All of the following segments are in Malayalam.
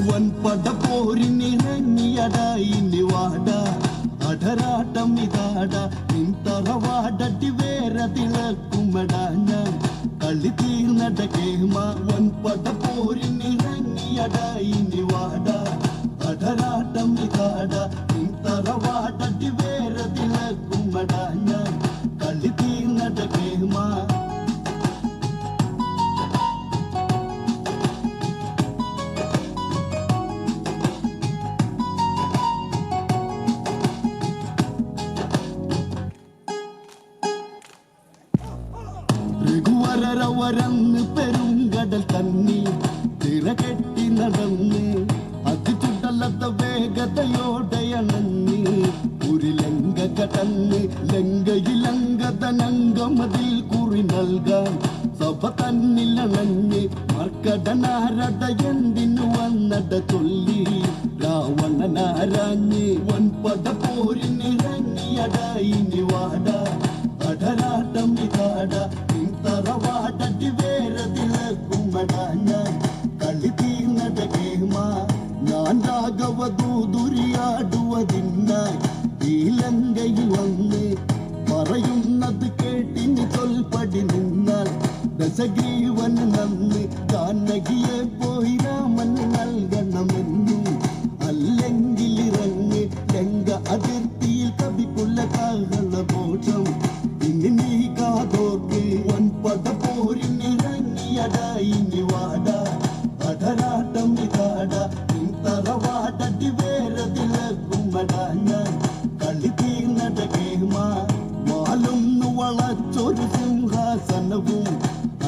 വൻപട പോരിനിറങ്ങിയടാ ഇനി വാട അടരാട്ടം ഇതാട നിൻ തറവാടടി വേറെ തിളക്കുമടാ ഞാൻ കളി തീർന്നട കേമ വൻപട പോരിനിറങ്ങിയടാ ഇനി വാട അടരാട്ടം ഇതാട നിൻ തറവാടടി വേറെ തിളക്കുമടാ ഞാൻ കളി തീർന്നട കേമ രഘുവരവരന്ന് പെരുങ്കടൽ തന്നി തിരകെട്ടി നടന്ന് അതിചുടലത്ത വേഗതയോടെയണഞ്ഞ് ഒരു ലങ്ക കടന്ന് ലങ്കയിലങ്കതനങ്കമതിൽ കുറി നൽകാൻ സഭ തന്നിലണഞ്ഞ് മർക്കടനാരട എന്തിനു വന്നട ചൊല്ലി രാവണനാരാഞ്ഞ് വൻപട പോരിനിറങ്ങിയട ഇനി വാട അടരാട്ടം ഇതാട തറവാടടി വേറെ തിളക്കുമടാ ഞാൻ കളി തീർന്നട കേമ ഞാൻ രാഘവദൂതുരിയാടുവതിനായി ഈ ലങ്കയിൽ വന്ന് പറയുന്നത് കേട്ടിന് ചൊൽപ്പടി നിന്നാൽ ദശഗ്രീവൻ നന്ന് ജാനകിയെ പോയി രാമൻ നൽകണമെന്നും അല്ലെങ്കിൽ ഇറങ്ങ് ലങ്ക അതിർത്തിയിൽ കവിക്കുള്ള കാഹളഘോഷം ഇനി നീ കാതോർക്ക് വൻപട പോരിനിറങ്ങിയടാ ഇനി വാട അടരാട്ടം ഇതാട നിൻ തറവാടടി വേറെ തിളക്കുമടാ ഞാൻ കളി തീർന്നട കേമ വാലൊന്നു വളച്ചൊരു സിംഹാസനവും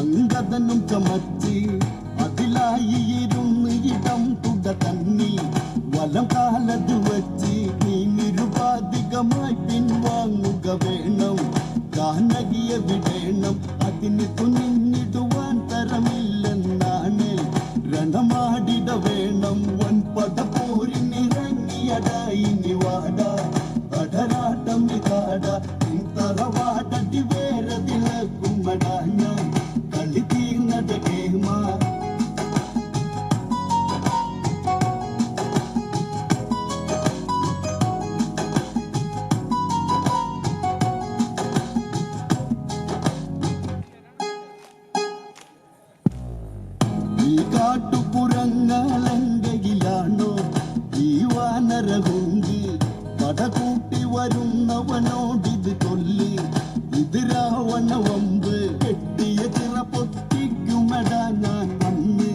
അങ്കദനും ചമച്ച് അതിലായി ഇരുന്ന് ഇടം തുട തന്നി വലം കാലത് വച്ച് നീ നിരുപാധികമായി പിൻവാങ്ങുക വേണം ജാനകിയെ വിടേണം അതിന് തുനിഞ്ഞിടുവാൻ തരമില്ലെന്നാണ് രണമാടിട വേണം വൻപട പോരിനിറങ്ങിയടാ ഇനി വാട അടരാട്ടം ഇതാട നിൻ തറവാടടി വേറെ തിളക്കുമടാ ഞാൻ കളി തീർന്നട കേമ ഈ കാട്ടുപുറങ്ങളെങ്കയിലാണോ ഈ വാനരഹുങ്കി പടകൂട്ടി വരുന്നവനോടിത് ചൊല്ലി ഇത് രാവണ വമ്പ് കെട്ടിയ ചിറ പൊട്ടിക്കുമടാ ഞാൻ വന്ന്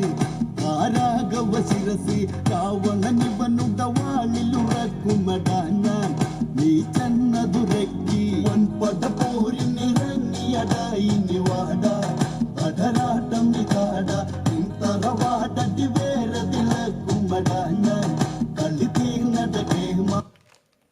ആരാഘവ ശിരസി രാവണനിവനുട വാളിലുറക്കുമടാ ഞാൻ നീ ചെന്നതുരക്കി വൻപട പോരിനിറങ്ങിയടാ ഇനി